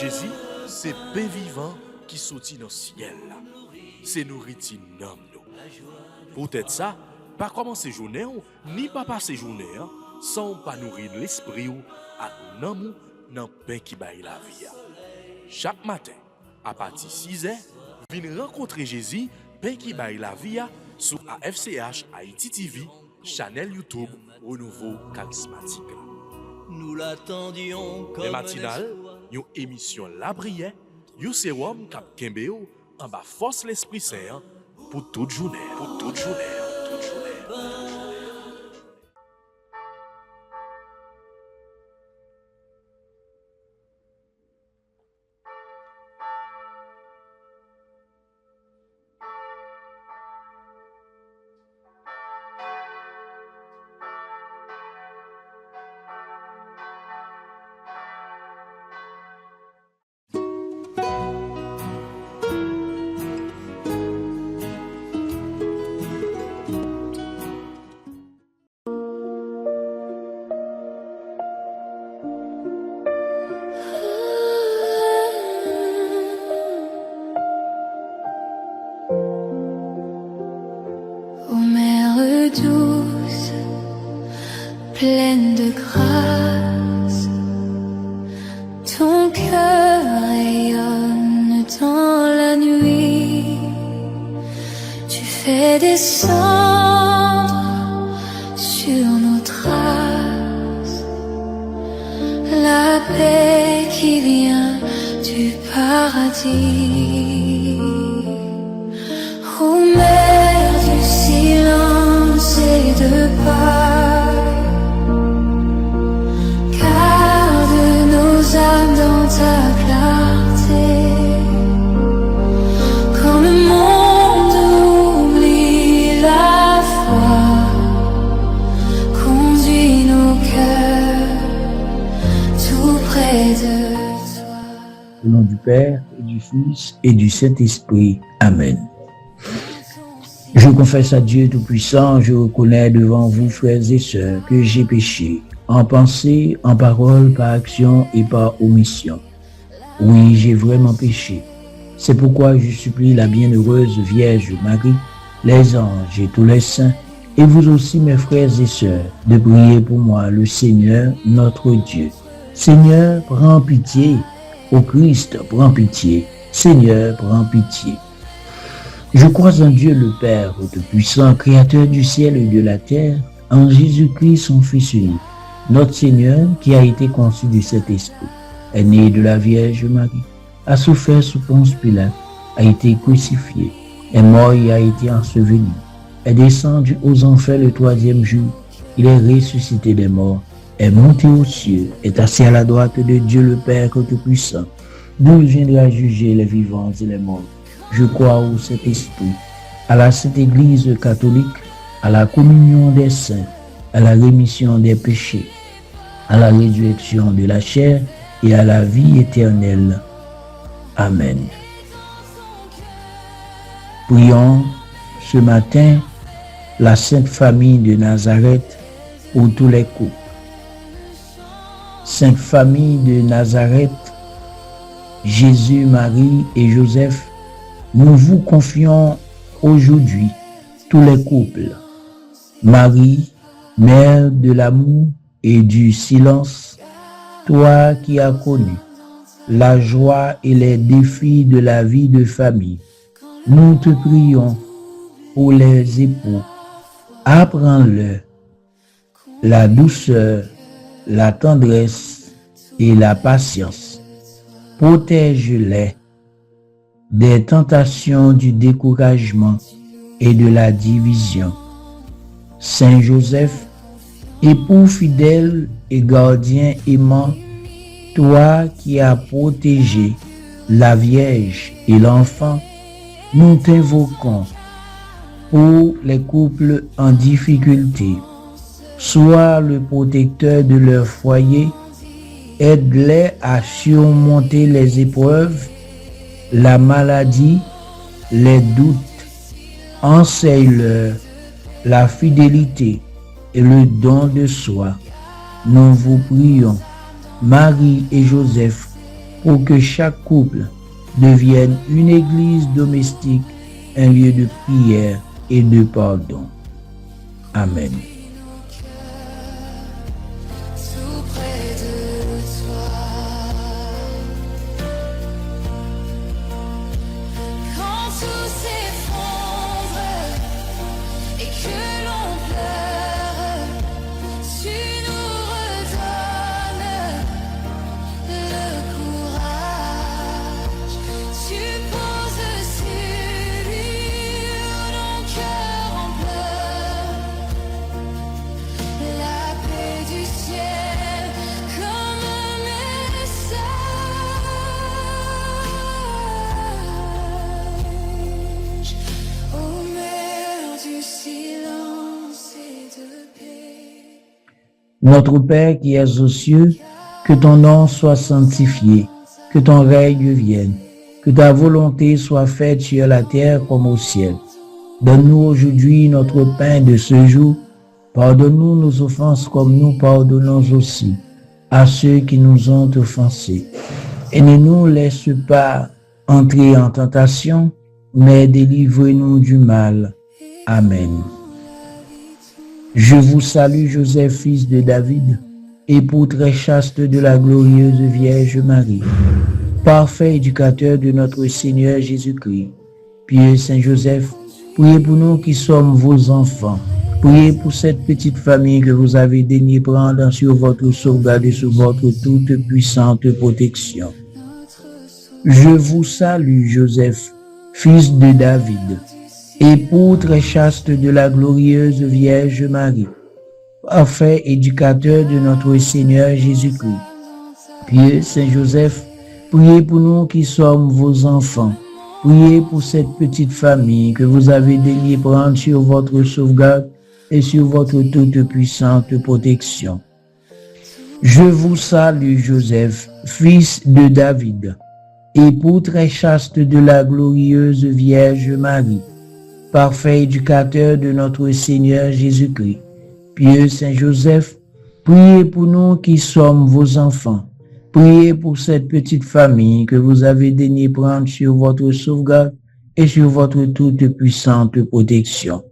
Jésus, c'est pain vivant qui sortit dans le ciel. C'est nourriture nam nous. Peut-être ça, pas commencer journée ni pas passer journée sans pas nourrir l'esprit ou à nan nan pain qui baille la vie. Chaque matin, à partir de 6h, venez rencontrer Jésus, pain qui baille la vie sur AFCH Haïti TV, channel YouTube Renouveau Charismatique. Nous l'attendions comme les matinales, une émission La Prière, un sérum cap Kembeo en bas force l'Esprit Saint pour toute journée. Ô mère douce, pleine de grâce, ton cœur rayonne dans la nuit. Tu fais descendre sur nos traces la paix qui vient du paradis. Ô mère du silence et de paix, garde nos âmes dans ta clarté. Quand le monde oublie la foi, conduis nos cœurs tout près de toi. Au nom du Père, et du Fils, et du Saint-Esprit. Amen. Je confesse à Dieu Tout-Puissant, je reconnais devant vous, frères et sœurs, que j'ai péché, en pensée, en parole, par action et par omission. Oui, j'ai vraiment péché. C'est pourquoi je supplie la bienheureuse Vierge Marie, les anges et tous les saints, et vous aussi, mes frères et sœurs, de prier pour moi, le Seigneur, notre Dieu. Seigneur, prends pitié. Ô Christ, prends pitié. Seigneur, prends pitié. Je crois en Dieu le Père Tout-Puissant, Créateur du ciel et de la terre, en Jésus-Christ, son Fils unique, notre Seigneur, qui a été conçu du Saint-Esprit, est né de la Vierge Marie, a souffert sous Ponce Pilate, a été crucifié, est mort et a été enseveli, est descendu aux enfers le troisième jour, il est ressuscité des morts, est monté aux cieux, est assis à la droite de Dieu le Père Tout-Puissant, d'où il viendra juger les vivants et les morts. Je crois au Saint-Esprit, à la Sainte Église catholique, à la communion des saints, à la rémission des péchés, à la résurrection de la chair et à la vie éternelle. Amen. Prions ce matin la Sainte Famille de Nazareth pour tous les couples. Sainte Famille de Nazareth, Jésus, Marie et Joseph, nous vous confions aujourd'hui tous les couples. Marie, mère de l'amour et du silence, toi qui as connu la joie et les défis de la vie de famille, nous te prions pour les époux. Apprends-leur la douceur, la tendresse et la patience. Protège-les des tentations du découragement et de la division. Saint Joseph, époux fidèle et gardien aimant, toi qui as protégé la Vierge et l'enfant, nous t'invoquons pour les couples en difficulté. Sois le protecteur de leur foyer, aide-les à surmonter les épreuves, la maladie, les doutes, enseigne-leur la fidélité et le don de soi. Nous vous prions, Marie et Joseph, pour que chaque couple devienne une église domestique, un lieu de prière et de pardon. Amen. Tout près de toi. Quand tout s'effondre et que l'on pleure, tu nous redonnes le courage. Tu poses sur nos cœurs en pleurs la paix du ciel comme un message. Ô mer du silence et de paix. Notre Père qui es aux cieux, que ton nom soit sanctifié, que ton règne vienne, que ta volonté soit faite sur la terre comme au ciel. Donne-nous aujourd'hui notre pain de ce jour. Pardonne-nous nos offenses comme nous pardonnons aussi à ceux qui nous ont offensés. Et ne nous laisse pas entrer en tentation, mais délivre-nous du mal. Amen. Je vous salue, Joseph, fils de David, époux très chaste de la glorieuse Vierge Marie, parfait éducateur de notre Seigneur Jésus-Christ. Pieux Saint Joseph, priez pour nous qui sommes vos enfants. Priez pour cette petite famille que vous avez daigné prendre sur votre sauvegarde et sous votre toute puissante protection. Je vous salue, Joseph, fils de David, époux très chaste de la glorieuse Vierge Marie, parfait éducateur de notre Seigneur Jésus-Christ. Pieux Saint Joseph, priez pour nous qui sommes vos enfants. Priez pour cette petite famille que vous avez daigné prendre sur votre sauvegarde et sur votre toute puissante protection. Je vous salue, Joseph, fils de David, époux très chaste de la glorieuse Vierge Marie, parfait éducateur de notre Seigneur Jésus-Christ. Pieux Saint Joseph, priez pour nous qui sommes vos enfants. Priez pour cette petite famille que vous avez daigné prendre sur votre sauvegarde et sur votre toute puissante protection.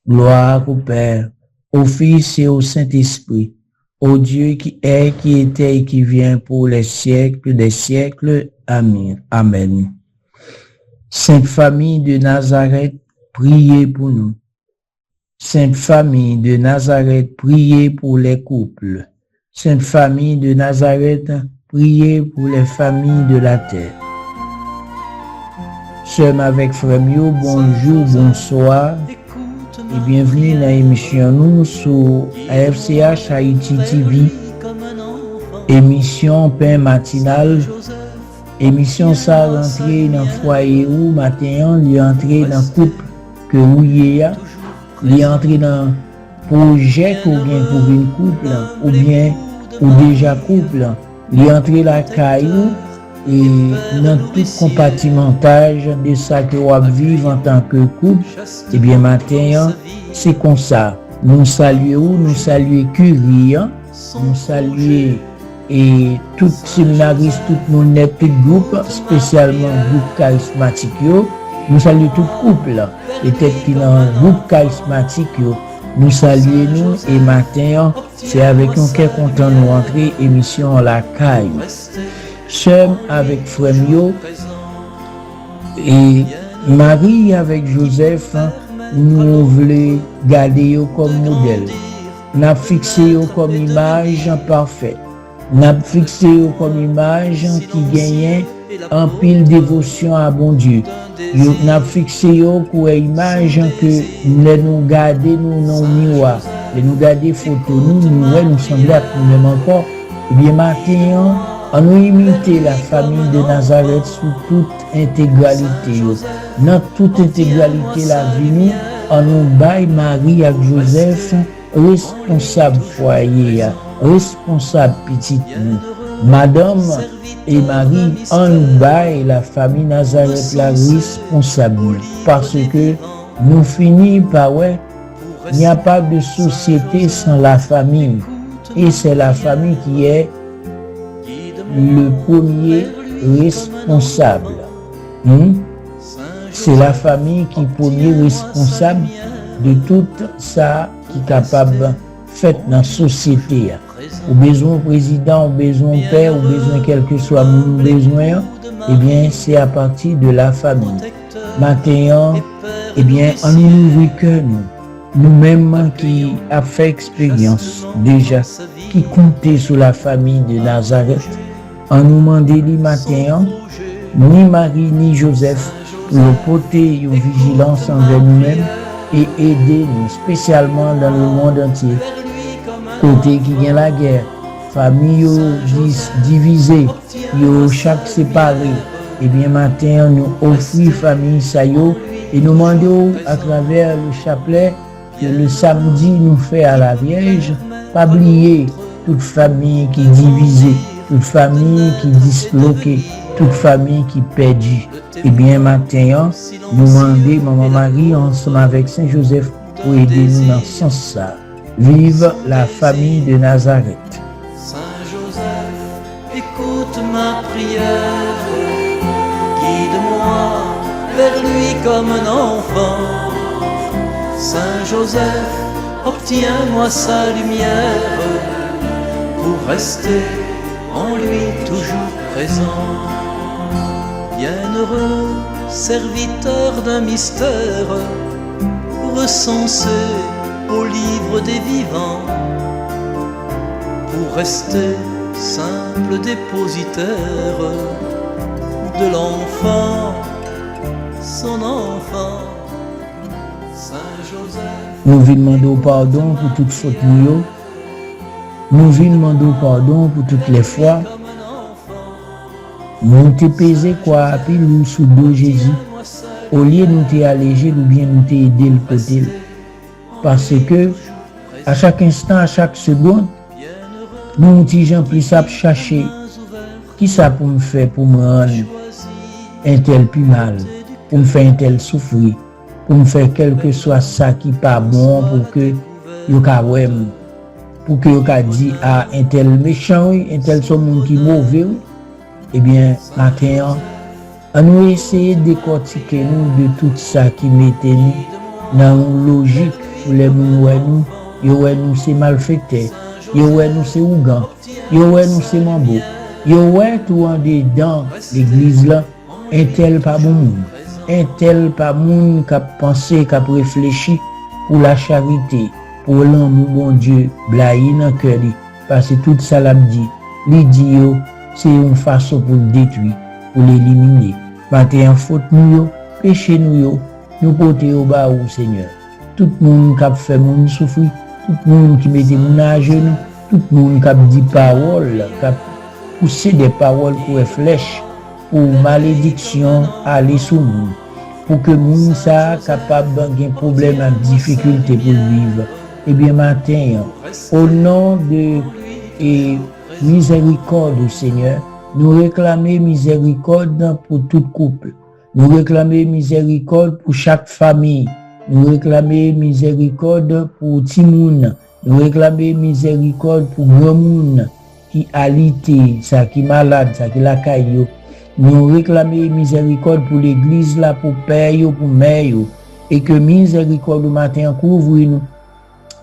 Gloire au Père, au Fils et au Saint-Esprit, au Dieu qui est, qui était et qui vient pour les siècles des siècles. Amen. Amen. Sainte Famille de Nazareth, priez pour nous. Sainte Famille de Nazareth, priez pour les couples. Sainte Famille de Nazareth, priez pour les familles de la terre. Sommes avec Frère Mio, bonjour, bonsoir et bienvenue dans l'émission nous sur AFCH Haïti TV, émission pain matinal, émission ça rentré dans le foyer ou matin, il est entré dans le couple que vous y est, il est entré dans le projet ou bien pour une couple ou bien ou déjà couple, il est entré la caillou et dans tout compartimentage de ça que vous vivez en tant que couple. Et bien maintenant, c'est comme ça. Nous saluons, nous saluons Curie, nous saluons et tout séminariste, tout le monde, tout groupe, spécialement groupe charismatique, nous saluons tout couple, et peut-être qu'il y a un groupe charismatique, nous saluons nous et matin, c'est avec un cœur content de rentrer émission La Caille. Sommes avec Frère Mio et Marie avec Joseph, nous voulons garder comme modèle. Nous avons fixé comme image parfaite. Nous avons fixé comme image qui gagne en pile dévotion à bon Dieu. Nous avons fixé comme image que nous garder nous dans le miroir. Nous garder photo nous semblons à nous-mêmes encore. Et bien maintenant, on nous imite la famille de Nazareth sous toute intégralité. Dans toute intégralité la vie, on nous baille Marie avec Joseph, responsable foyer, responsable petite nous. Madame et Marie, on nous baille la famille Nazareth la responsable. Parce que nous finissons par il n'y a pas de société sans la famille. Et c'est la famille qui est le premier responsable. C'est la famille qui est premier responsable de tout ça qui est capable de faire dans la société. Ou besoin président, ou besoin père, ou besoin quel que soit mon besoin, eh bien c'est à partir de la famille. Maintenant, eh bien on nous ouvre que nous-mêmes qui a fait expérience déjà, qui comptait sur la famille de Nazareth, on nous demandait le matin, ni Marie ni Joseph, pour porter une vigilance envers nous-mêmes et aider nous, spécialement dans le monde entier. Côté qui gagne la guerre, famille divisée, chaque séparé. Et bien matin, nous offrons famille ça et nous demandons à travers le chapelet que le samedi nous fait à la Vierge, pas oublier toute famille qui est divisée, toute famille qui est disloquée, toute famille qui est perdue. Et bien matin, nous demandons Maman Marie ensemble avec Saint Joseph pour aider nous dans ce sens-là. Vive la famille de Nazareth. Saint Joseph, écoute ma prière, guide-moi vers lui comme un enfant. Saint Joseph, obtiens-moi sa lumière pour rester en lui toujours présent. Bienheureux serviteur d'un mystère recensé au livre des vivants, pour rester simple dépositaire de l'enfant, son enfant, Saint Joseph. Nous venons demander pardon pour toute faute nous. Nous venons demander pardon pour toutes les fois. Nous t'ai pesé quoi à pile sous dos Jésus. Au lieu de nous t'ai allégé ou bien nous t'ai aidé le côté. Parce que à chaque instant, à chaque seconde, nous petits gens plus à chercher qui ça pour me faire pour me rendre un tel plus mal, pour me faire un tel souffrir, pour me faire quel que soit ça qui pas bon pour que yo ka wem, pour que yo ka dit à un tel méchant, un tel son monde qui mauvais. Eh bien, matin, on nous essayer de décortiquer nous de tout ça qui mettait nous dans une logique pour les nous, nous c'est malfaiteur, nous c'est ougan, nous c'est mambo, tout en dedans l'église là, un tel pas bon monde, un tel pas monde qui a pensé, qui a réfléchi pour la charité, pour l'amour bon Dieu, blaye dans le cœur, parce que tout ça l'a dit, l'idiot, c'est une façon pour le détruire, pour l'éliminer. Maintenant, faute nous, péché nous, nous porter au bas au Seigneur. Tout le monde qui a fait mon souffrir, tout le monde qui mettait mon à genoux, tout le monde qui a dit paroles, qui a poussé des paroles pour les flèches, pour malédiction aller sous nous, pour que moun ça capable d'un problème, de difficulté pour vivre. Eh bien, matin, au nom de miséricorde au Seigneur, nous réclamons miséricorde pour tout couple. Nous réclamons miséricorde pour chaque famille. Nous réclamons miséricorde pour Timoun. Nous réclamons miséricorde pour grand monde qui alité, ça qui malade, ça qui la caillou. Nous réclamons miséricorde pour l'église là, pour père, pour mère. Et que miséricorde au matin couvre nous.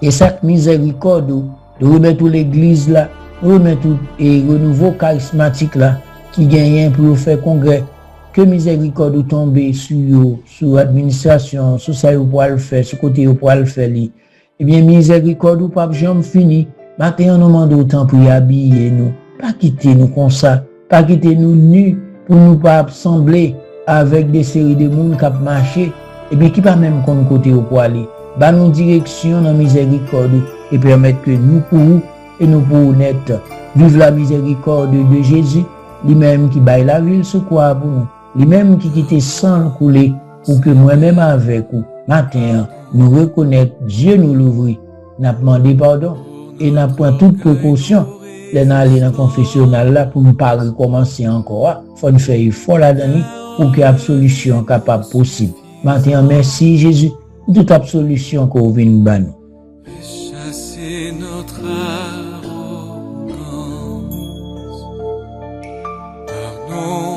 Et cette miséricorde, de remettre l'église là, remettre et renouveau charismatique là, qui gagne pour faire congrès. Que miséricorde tombe sur l'administration, sur ça vous pouvez le faire, sur côté vous pouvez le faire. Eh bien, miséricorde ou pas jamais fini. Maintenant, on nous demande autant pour y habiller nous. Pas quitter nous comme ça. Pas quitter nous nus pour nous pas sembler avec des séries de monde qui marché. Eh bien, qui pas même comme côté vous pouvez aller. Bah, nous direction dans miséricorde et permettre que nous pourrons et nous pourrons naître. Vive la miséricorde de Jésus, lui-même qui baille la ville, ce quoi pour nous. Lui-même qui quitte sang couler pour que moi-même avec vous, matin, nous reconnaître, Dieu nous l'ouvrit, n'a demandé pardon et n'a pris toute précaution. Les aller dans le confessionnal là pour ne pas recommencer encore. Faut nous faire effort là-dedans pour qu'il y ait une solution capable possible. Maintenant, merci Jésus pour toute absolution qu'on vient nous donner. Chasser notre arrogance par nos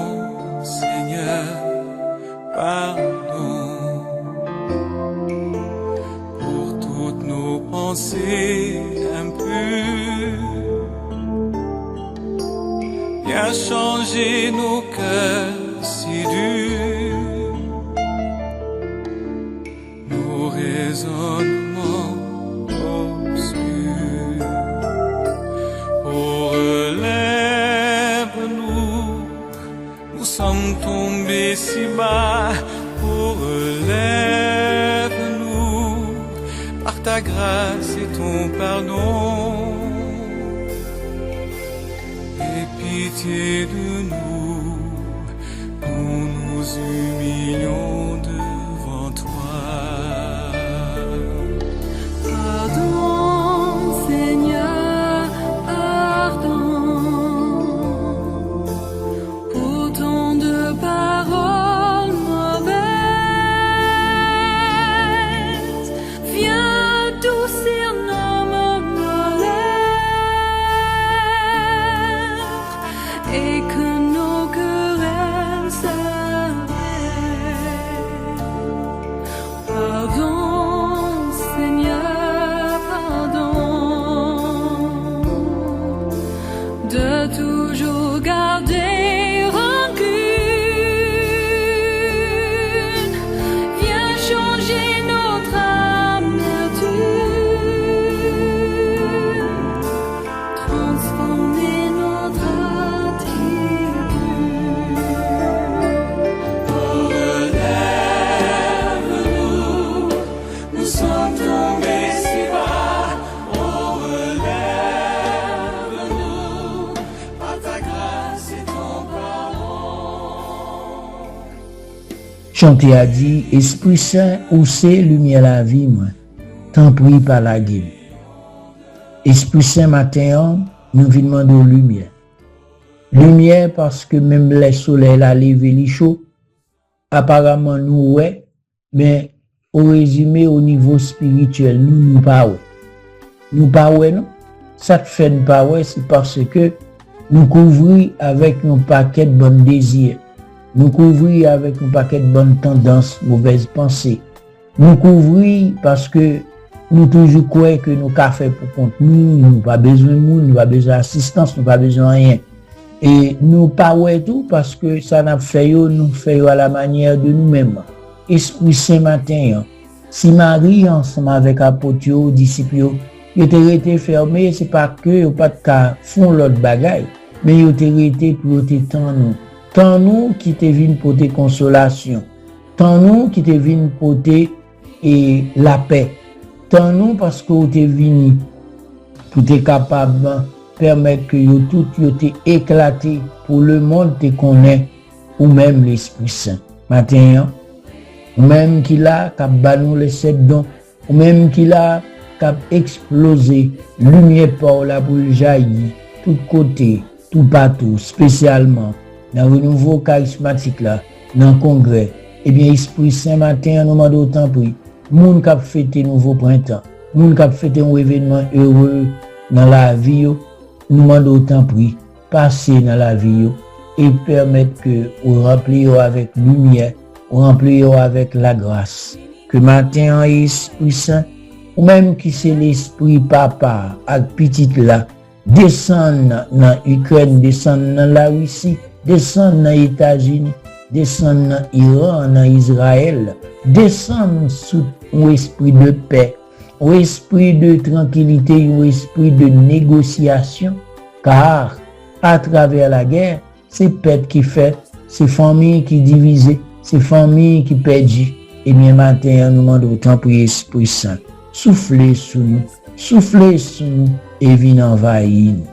viens changer nos cœurs si durs, nos raisonnements obscurs. Oh, relève-nous, nous sommes tombés si bas. Oh, relève-nous, par ta grâce et ton pardon. Aie pitié de nous, nous nous humilions devant toi. Pardon, Seigneur, pardon, pour tant de paroles mauvaises. Viens adoucir nos malheurs et que nos querelles s'arrêtent. Pardon, Seigneur, pardon, de toujours garder rancune. Viens changer notre amertume, transformer notre attitude. Oh, relève-nous, nous sommes tombés si bas. Oh, relève-nous, par ta grâce et ton pardon. Chanter a dit, Esprit Saint, où c'est lumière la vie, moi, t'en prie par la gueule. Esprit Saint, matin, nous venons demander lumière. Lumière parce que même le soleil a levé les chaud, apparemment nous, ouais, mais au résumé, au niveau spirituel, nous pas ouais. Nous pas ouais, non? Ça te fait pas ouais, c'est parce que nous couvrons avec un paquet de bons désirs. Nous couvrons avec un paquet de bonnes tendances, mauvaises pensées. Nous couvrons parce que nous toujours croyons que nous avons fait pour compte nous, nous pas besoin de monde, nous pas besoin d'assistance, nous pas besoin de rien. Et nous pas ouais tout parce que ça n'a fait nous fait à la manière de nous-mêmes. Esprit Saint matin, si Marie ensemble avec apôtres, disciples, ils étaient restés fermés, c'est pas que ils pas de cas font l'autre bagaille, mais ils étaient restés pour tant nous. Tant nous qui te venu porter consolation, tant nous qui te venu porter et la paix, tant nous parce que vous te venu pour être capable de permettre que yo tout yo te éclaté pour le monde te connaît ou même l'Esprit Saint. Matin, ou même qu'il a cap banou les 7 dons, ou même qu'il a cap explosé lumière par la boule jaillit tout côté, tout partout, spécialement dans le nouveau charismatique là, dans le congrès. Eh bien, Esprit Saint matin, nous demandons autant pour moun k'ap fêter nouveau printemps, moun k'ap fêter un événement heureux dans la vie, nous demandons autant pour passer dans la vie et permettre que vous remplissez avec lumière, vous remplissez avec la grâce. Que matin, Esprit Saint, ou même qui c'est l'Esprit Papa, avec petite là, descend dans l'Ukraine, descend dans la Russie, descend dans les États-Unis, descend dans l'Iran, dans Israël, descend sous un esprit de paix, un esprit de tranquillité, un esprit de négociation, car à travers la guerre, c'est pète qui fait, c'est famille qui divise, c'est famille qui perdent. Et bien matin, nous demandons autant pour l'Esprit Saint. Soufflez sur nous et venez envahir nous.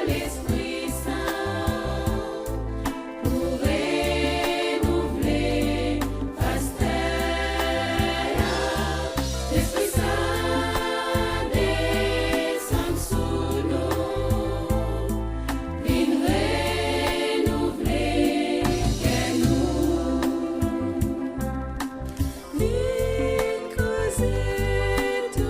L'Esprit Saint pour renouveler Pasteur. L'Esprit Saint descend sous nous, vient renouveler nous. Vite causer tout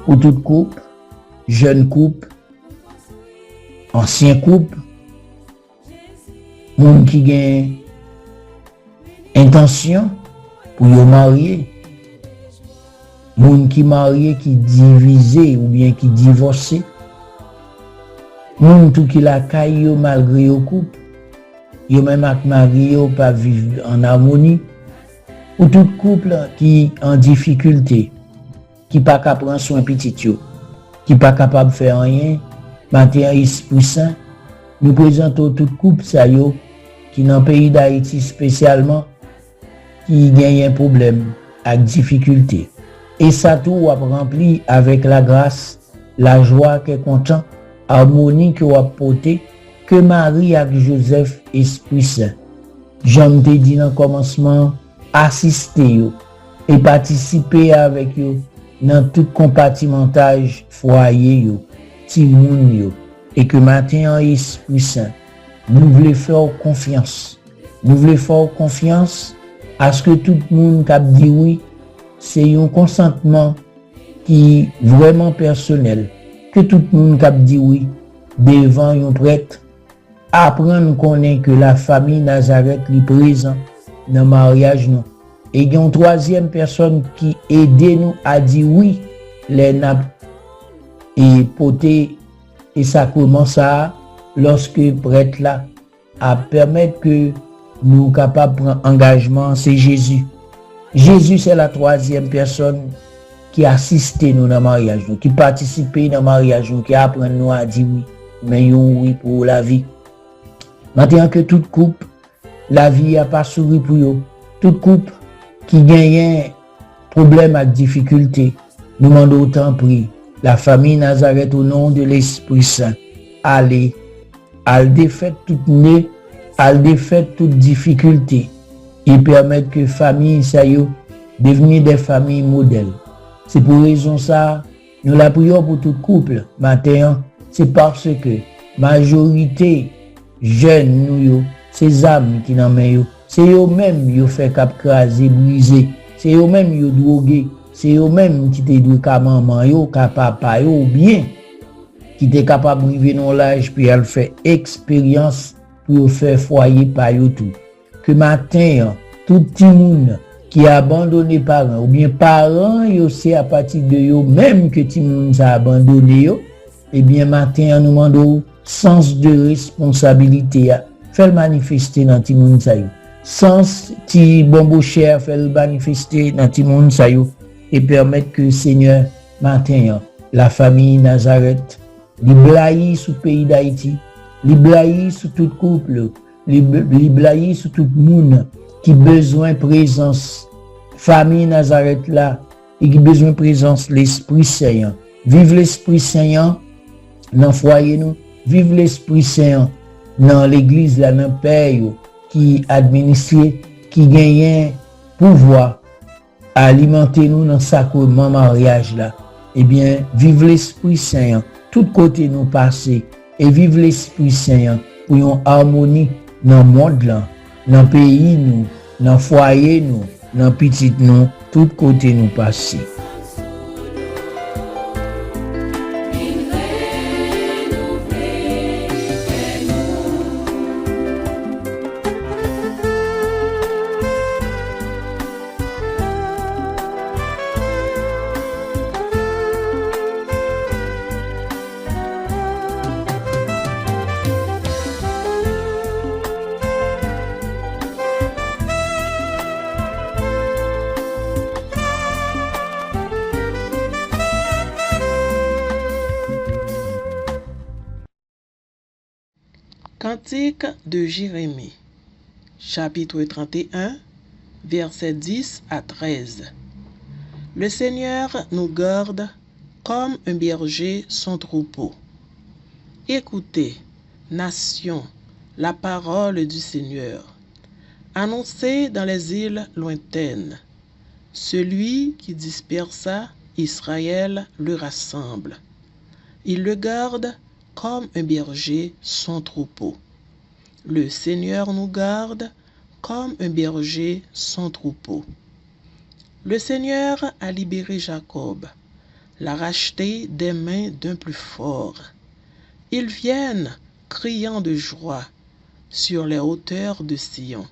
pour toute couple, jeune couple, ancien couple, monde qui gagne intention pour yo marier, monde qui marié qui divisé ou bien qui divorcé, monde tout qui la caille yo malgré yo couple, yo même ak marié yo pas vivre en harmonie, ou tout couple qui en difficulté, qui pas capable prendre soin petit yo, qui pas capable faire rien, matin esprit saint, nous présentons tout couple ça yo qui dans le pays d'Haïti spécialement qui gagne un problème avec difficulté. Et ça tout a rempli avec la grâce, la joie qui est content, harmonie que a porté que Marie avec Joseph Esprit Saint. J'aime te dit dans le commencement, assister yo et participer avec yo dans tout compartimentage foyer yo, ti moun yo, et que matin en Esprit Saint, nous voulons faire confiance. Nous voulons faire confiance à ce que tout le monde qui a dit oui, c'est un consentement qui est vraiment personnel. Que tout le monde qui a dit oui, devant un prêtre, apprendre connaître que la famille Nazareth est présente dans le mariage. Non. Et il y a une troisième personne qui aide nous à dire oui, les nappes et poter, et ça commence à lorsque prêtre là à permettre que nous capables de prendre engagement, c'est Jésus. Jésus c'est la troisième personne qui assiste nous dans le mariage, qui participe dans le mariage, qui apprend nous à dire oui, mais oui pour la vie. Maintenant que toute couple, la vie a pas souri pour eux. Toute couple qui gagne problème avec difficulté, nous demandons autant prix. La famille Nazareth au nom de l'Esprit Saint, allez, elle défaite toute nez, elle défaite toute difficulté et permettre que famille ça y devenir des familles modèles. C'est pour raison ça, nous la prions pour tout couple. Matin, c'est parce que majorité jeunes nous yo, ces âmes qui n'en met yo, c'est eux même yo fait cap craser, briser, c'est eux même yo drogué, c'est eux même qui te doué ka maman yo, ka papa yo ou bien qui est capable de vivre dans l'âge puis elle fait expérience pour faire foyer par yo tout. Que matin, tout petit monde qui a abandonné parents ou bien parents yo c'est à partir de yo même que petit monde a abandonné yo, et bien matin nous demandons sens de responsabilité fait le manifester dans petit monde ça yo. Sens ti bonbo cher fait le manifester dans petit monde ça yo et permettre que Seigneur matin la famille Nazareth li blayi sous pays d'Haïti, li blayi sous tout couple, li blayi sous tout monde qui besoin présence famille Nazareth là et qui besoin présence l'Esprit Saint. Vive l'Esprit Saint dans foyer nous, vive l'Esprit Saint dans l'église là dans père qui administre, qui gagne pouvoir alimenter nous dans sacrement mariage là. Eh bien, vive l'Esprit Saint tout côté nous passer et vive l'Esprit Saint pour une harmonie dans le monde là, dans le pays nous, dans le foyer nous, dans le petit nous, tout côté nous passer. Cantique de Jérémie, chapitre 31, versets 10 à 13. Le Seigneur nous garde comme un berger son troupeau. Écoutez, nation, la parole du Seigneur. Annoncez dans les îles lointaines. Celui qui dispersa Israël le rassemble. Il le garde comme un berger son troupeau. Le Seigneur nous garde comme un berger son troupeau. Le Seigneur a libéré Jacob, l'a racheté des mains d'un plus fort. Ils viennent, criant de joie, sur les hauteurs de Sion.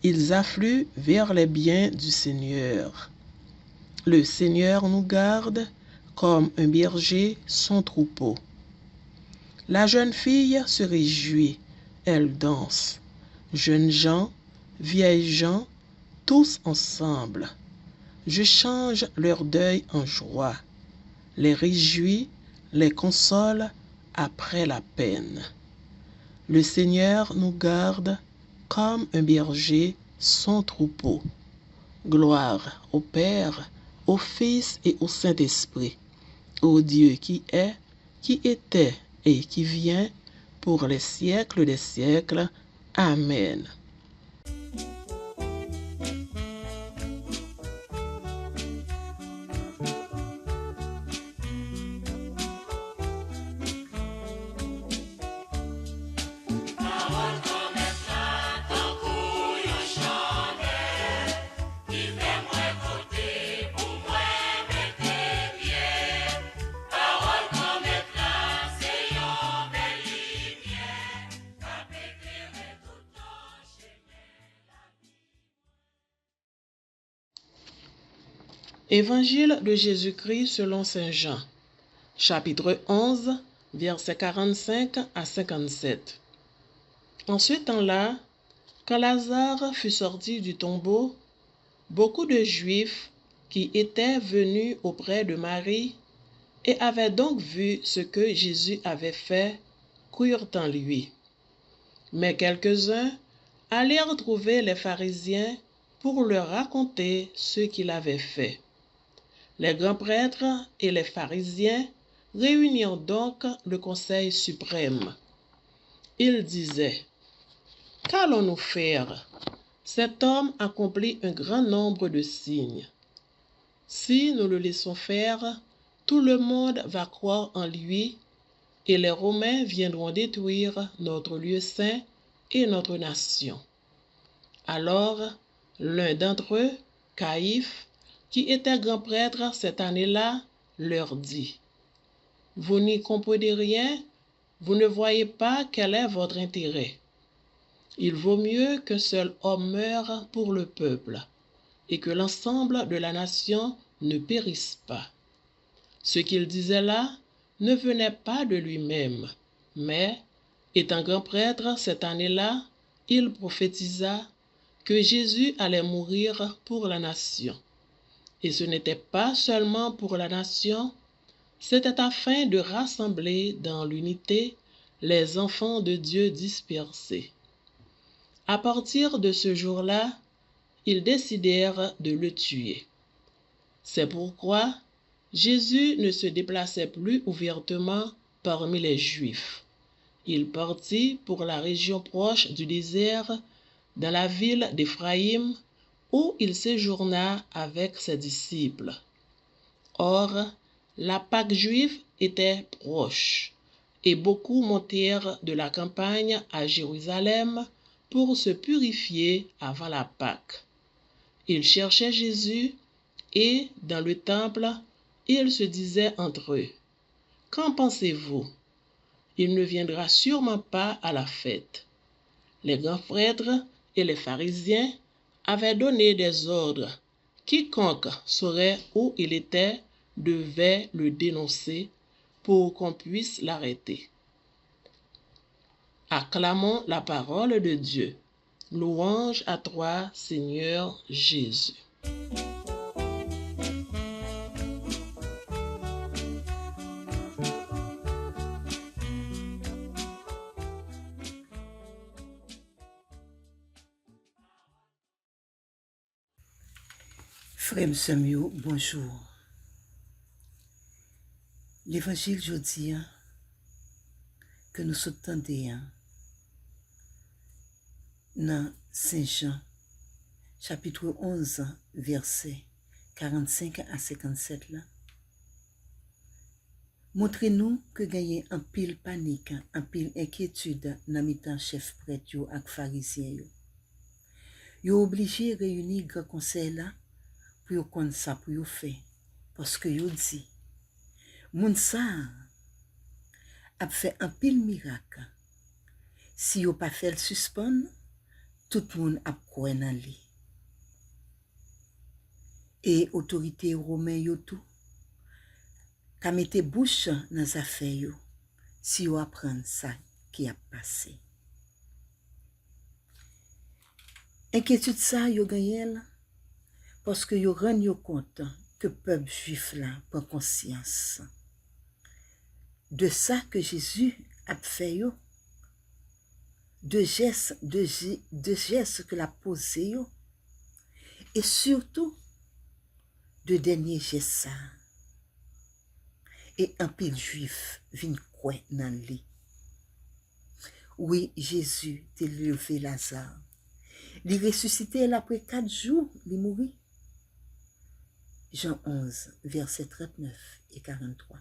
Ils affluent vers les biens du Seigneur. Le Seigneur nous garde comme un berger son troupeau. La jeune fille se réjouit, elle danse. Jeunes gens, vieilles gens, tous ensemble. Je change leur deuil en joie, les réjouis, les console après la peine. Le Seigneur nous garde comme un berger son troupeau. Gloire au Père, au Fils et au Saint-Esprit, au Dieu qui est, qui était et qui vient, pour les siècles des siècles. Amen. Évangile de Jésus-Christ selon Saint Jean, chapitre 11, versets 45 à 57. En ce temps-là, quand Lazare fut sorti du tombeau, beaucoup de Juifs qui étaient venus auprès de Marie et avaient donc vu ce que Jésus avait fait, crurent en lui. Mais quelques-uns allèrent trouver les pharisiens pour leur raconter ce qu'il avait fait. Les grands prêtres et les pharisiens réunirent donc le conseil suprême. Ils disaient: « Qu'allons-nous faire? Cet homme accomplit un grand nombre de signes. Si nous le laissons faire, tout le monde va croire en lui et les Romains viendront détruire notre lieu saint et notre nation. » Alors, l'un d'entre eux, Caïphe, qui était grand prêtre cette année-là, leur dit: « Vous n'y comprenez rien, vous ne voyez pas quel est votre intérêt. Il vaut mieux qu'un seul homme meure pour le peuple, et que l'ensemble de la nation ne périsse pas. » Ce qu'il disait là ne venait pas de lui-même, mais, étant grand prêtre cette année-là, il prophétisa que Jésus allait mourir pour la nation. Et ce n'était pas seulement pour la nation, c'était afin de rassembler dans l'unité les enfants de Dieu dispersés. À partir de ce jour-là, ils décidèrent de le tuer. C'est pourquoi Jésus ne se déplaçait plus ouvertement parmi les Juifs. Il partit pour la région proche du désert, dans la ville d'Éphraïm, où il séjourna avec ses disciples. Or, la Pâque juive était proche, et beaucoup montèrent de la campagne à Jérusalem pour se purifier avant la Pâque. Ils cherchaient Jésus, et, dans le temple, ils se disaient entre eux: « Qu'en pensez-vous? Il ne viendra sûrement pas à la fête. » Les grands prêtres et les pharisiens avaient donné des ordres. Quiconque saurait où il était devait le dénoncer pour qu'on puisse l'arrêter. Acclamons la parole de Dieu. Louange à toi, Seigneur Jésus. Frère Samuel, bonjour. L'évangile aujourd'hui que nous entendons dans Saint Jean, chapitre 11, versets 45 à 57 là, montre-nous que gagne un pile panique, un pile inquiétude dans mitan chef prêtre et pharisiens. Yo obligé réunir grand conseil là pour qu'on ça pour faire parce que yo dit Moun sa ap fait un pile miracle. Si yo pas fait le suspend, tout le monde ap kwen nan li. Et autorité romain yo tout, ka mette bouche nan zafè yo, si yo apprend ça qui a passé. Inquiétude ça yo gagné parce que yo rend yo compte que peuple juif là prend conscience de ça que Jésus a fait yo, de gestes que l'a posé yo, et surtout de dernier geste ça. Et un pile juif vin kwen nan li. Oui, Jésus t'a levé Lazare. Il ressuscité après 4 jours, il mourit. Jean 11, versets 39 et 43.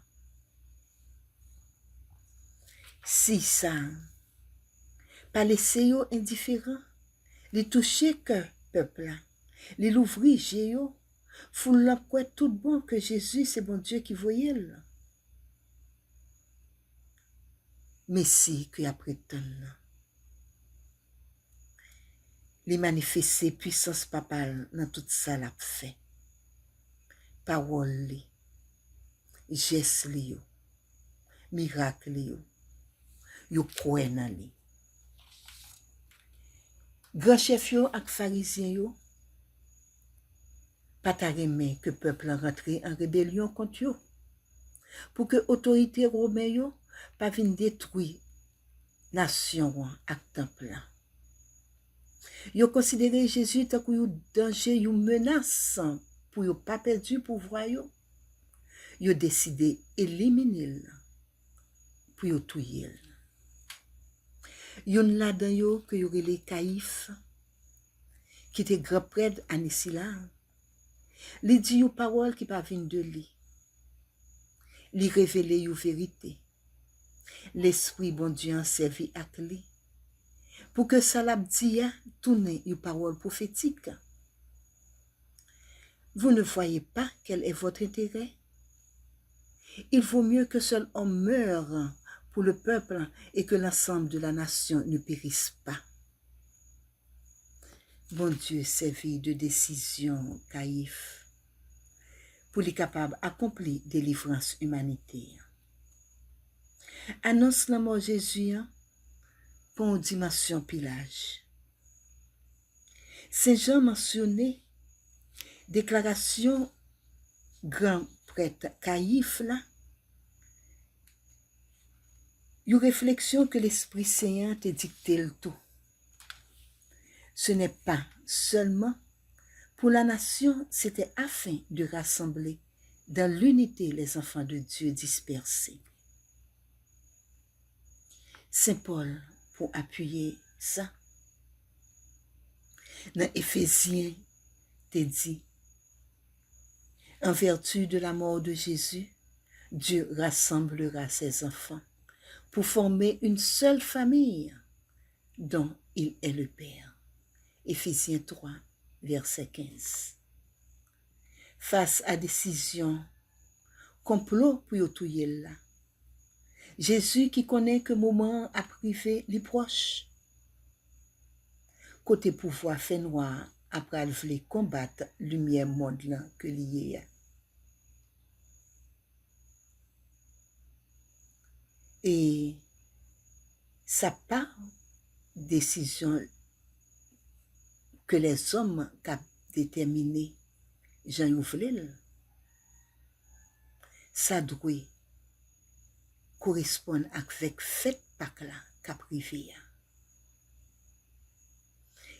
Si ça, pas laisser yo indifférent, les toucher que peuple là, les l'ouvrir yo, foule la quoi tout bon que Jésus c'est bon Dieu qui voyait là. Mais si que après tant les manifester puissance papale dans tout ça l'a fait. Parole li, geste li yo, miracle li yo kwen nan li. Grand chef yo ak pharisien yo, pas ta remen que peuple rentre en rébellion contre yo, pour que autorité romain yo pas vin détruire nation ak temple là. Yo considéré Jésus tant que yon danger, yon menace pour yon pas perdu pouvoir yo. Yo décidé éliminer pour yon tuer. Yon la dan yo que yon relé Caïphe qui était grand prêtre Anisila. Li di yon parole qui pas vinn de li. Li révélé yon vérité. L'esprit bon Dieu en servi ak li. Pour que ça l'a dit tourne une parole prophétique. Vous ne voyez pas quel est votre intérêt? Il vaut mieux que seul homme meure pour le peuple et que l'ensemble de la nation ne périsse pas. Bon Dieu servi de décision Caïphe pour les capables d'accomplir délivrance humanitaire. Annonce la mort Jésus pour une dimension pillage. Saint Jean mentionné déclaration grand prêtre Caïphe là, une réflexion que l'Esprit Saint te dicté le tout. Ce n'est pas seulement pour la nation, c'était afin de rassembler dans l'unité les enfants de Dieu dispersés. Saint Paul, pour appuyer ça, dans Éphésiens, te dit, en vertu de la mort de Jésus, Dieu rassemblera ses enfants pour former une seule famille dont il est le Père. Éphésiens 3, verset 15. Face à décision, complot pour y tuer là, Jésus qui connaît que moment a privé les proches. Côté pouvoir fait noir, après il voulait combattre lumière monde là que lié. Et ça pas décision que les hommes qui déterminé Jean Youvelel, ça doit correspondre avec fait Pâques là qu'a privé.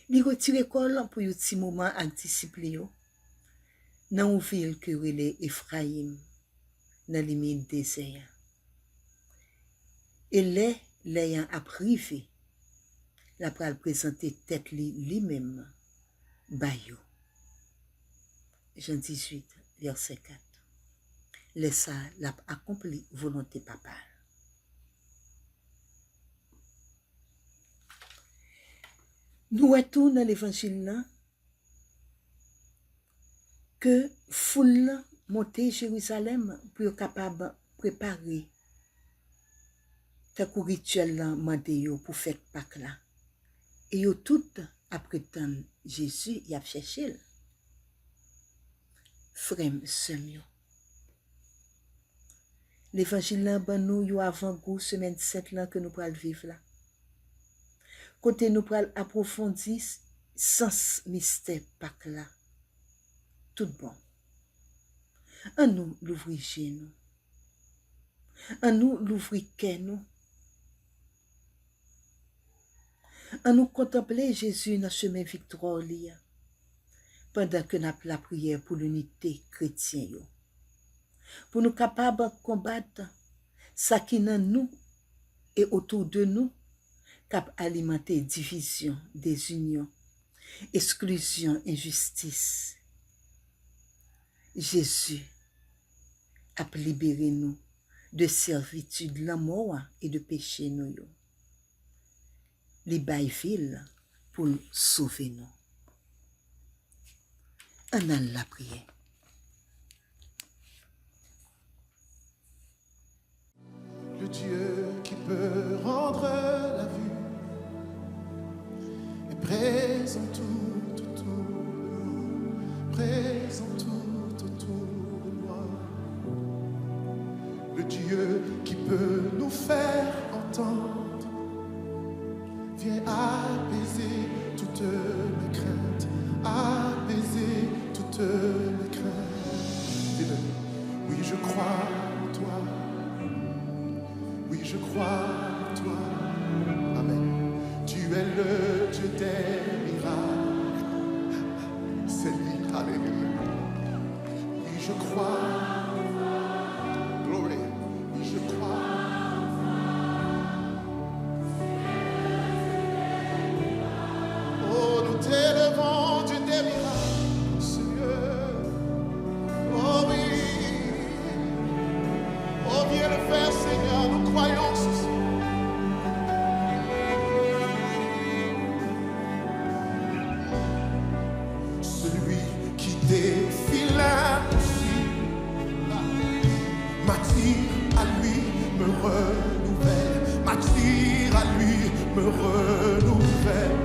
Li retire l'école pour un petit moment avec disciple yo dans une ville que relé Ephraïm dans limite désert. Et l'ayant a privé, la pral présenter tête lui-même bayo. Jean 18 verset 4. Laissa l'a accompli volonté papa. Nous retournons dans l'évangile là que foule monter Jérusalem pour capable préparé ta rituel là mandé yo pour faire Pâques là. Et yo tout après tant Jésus y a cherché. Frère semio. L'évangile là ban nous yo avant-goût semaine 7 là que nous pral vivre là. Côté nous pral approfondir sens mystère Pâques là. Tout bon. En nous l'ouvrir chez nous. En nous l'ouvrir cœur nous. En nous contempler Jésus dans chemin victoire pendant que nous avons la prière pour l'unité chrétienne. Pour nous capables de combattre ça qui dans nous et autour de nous, cap alimenter division, désunion, exclusion, injustice. Jésus a libéré nous de servitude, la mort et de péché nous. Les bails pour nous sauver nous. On a la prière. Le Dieu qui peut rendre la vue est présent tout autour de moi, présent tout autour de moi. Le Dieu qui peut nous faire entendre vient apaiser toutes mes craintes, apaiser toutes mes craintes. Dis-le. Oui, je crois en toi. Oui, je crois en toi. Amen. Tu es le Dieu des miracles. C'est lui. Alléluia. Oui, je crois. Glory. Oui, je crois. Oh, nous t'élevons, Dieu des miracles, Seigneur. Oh oui. Oh, viens le faire, Seigneur, nous croyons ceci. Celui qui défie l'impossible m'attire à lui, me renouvelle, m'attire à lui, me renouvelle.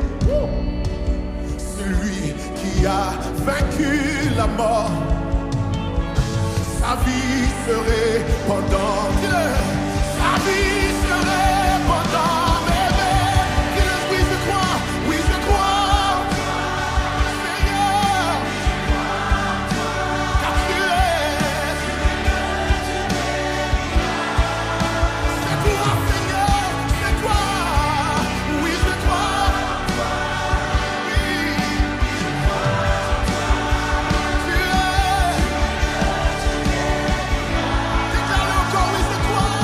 Celui qui a vaincu la mort, sa vie serait pendant, sa vie serait pendant mes rêves. Dis-le, oui je crois, Seigneur, car tu es. C'est toi, Seigneur, c'est toi. Oui je crois, oui, tu es. Déclare encore, oui je crois.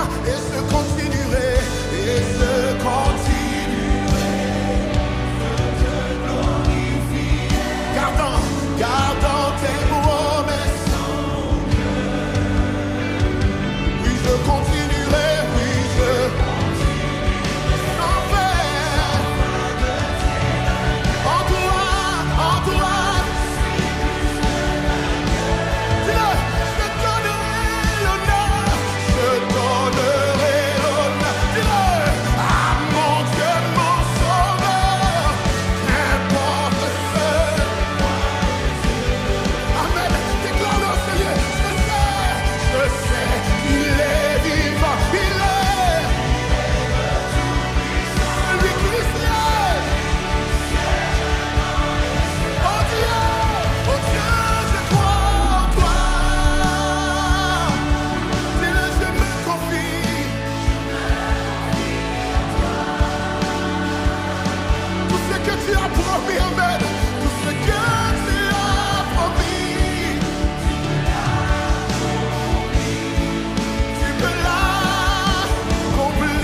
moi et je continuerai, et je continuerai de te glorifier. Gardant tes promesses. Oui, je continuerai, oui, je sans faire. En toi, dis-le, je donnerai l'honneur, dis-le, à mon Dieu, mon sauveur, n'importe ce. Amen, déclare-le, Seigneur, je sais, il est vivant, il est celui qui se lève. Oh Dieu, je crois en toi. Dis-le, je me confie. Tout ce que tu as promis, amen. Tout ce que tu as promis, tu peux l'accomplir.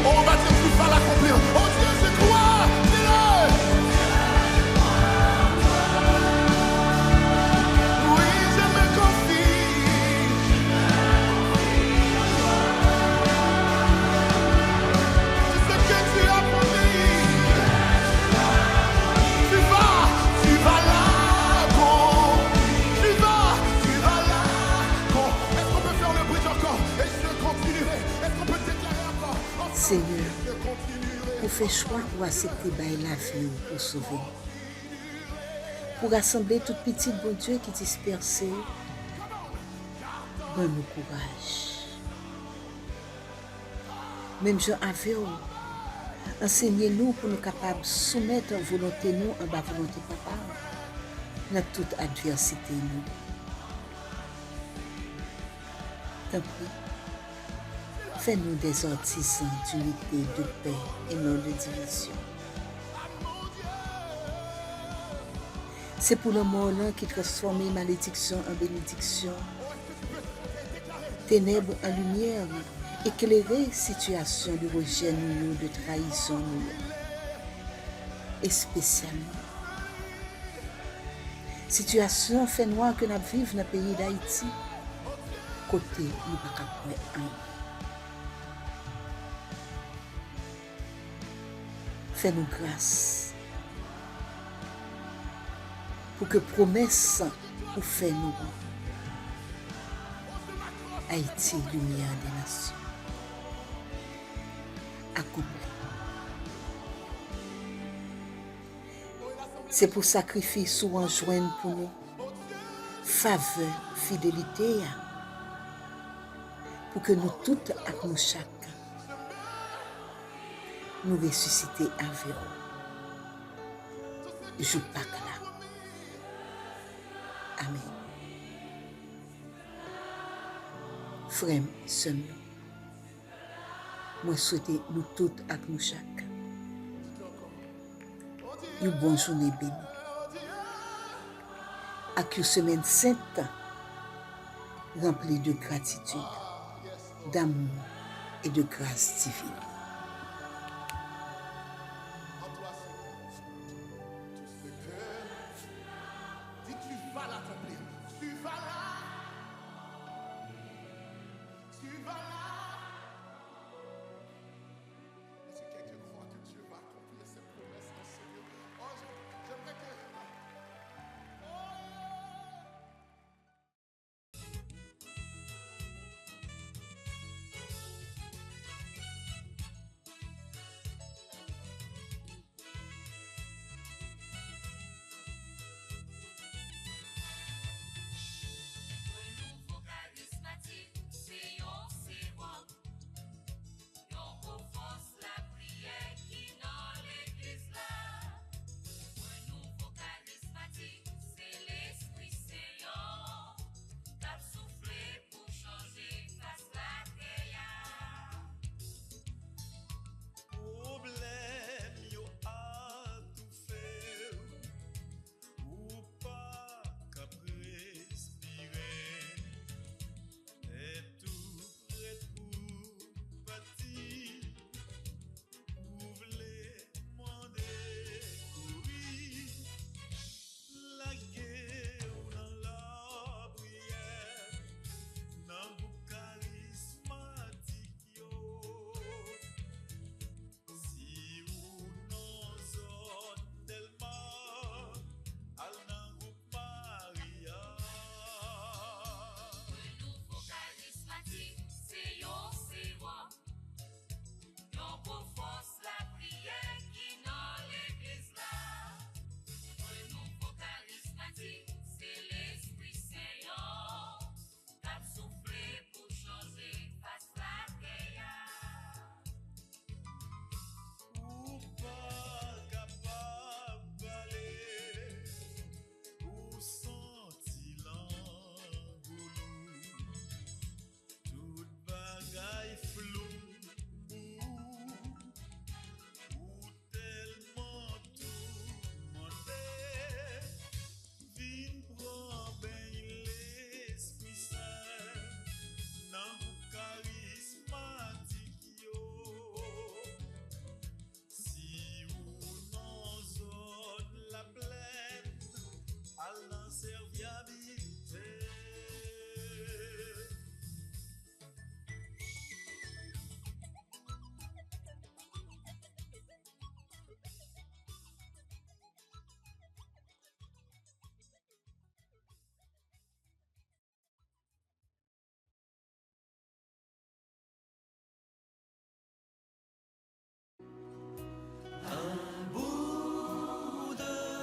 On va dire tu vas l'accomplir. Oh Dieu, je crois, dis-le. Oui, je me confie. Tout ce que tu as promis, tu vas l'accomplir. Tu vas l'accomplir. Est-ce qu'on peut faire le bridge encore? Et je continuerai. Est-ce qu'on peut déclarer encore? Seigneur, Je continuerai. pour faire choix pour accepter la vie pour sauver. Pour rassembler toute petite bon Dieu qui dispersée. Donne-nous courage. Même Jean avait enseignez-nous pour nous capables de soumettre en volonté nous en bas volonté papa. Dans toute adversité nous. Tant pis. Fais-nous des artisans d'unité, de paix et non de division. C'est pour le moment qui transforme malédiction en bénédiction, ténèbres en lumière, éclairer situation de rejet nous, de trahison nous, et spécialement. Situation fait noir que nous vivons dans le pays d'Haïti, côté nous pas capable un. Fais-nous grâce pour que promesse ou fait nous Haïti, lumière des nations, accompli. C'est pour sacrifice ou enjoindre pour nous faveur, fidélité, pour que nous toutes, avec nous chacun, nous ressusciter environ. Je pas là. Amen. Frère, sœurs, moi souhaite nous toutes avec nous chacun. Une bonne journée bénie. Avec une semaine sainte remplie de gratitude, d'amour et de grâce divine.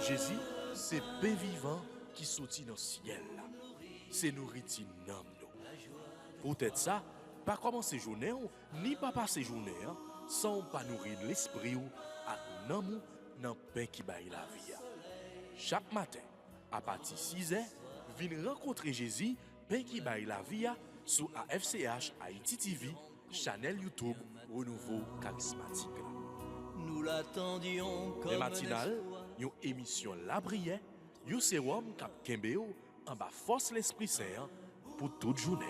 Jésus, c'est pain vivant qui sortit dans le ciel. C'est nourriture nam nous. Peut-être ça, pas commencer journée ou, ni pas passer journée sans pas nourrir l'esprit ou avec nam dans pain qui baille la vie. Chaque matin, à partir de 6h, viens rencontrer Jésus, pain qui baille la vie sur AFCH Haïti TV, channel YouTube Renouveau Charismatique. Nous l'attendions comme Les matinales, une émission La Brière, un sérum cap Kembeo en bas force l'Esprit Saint pour toute journée.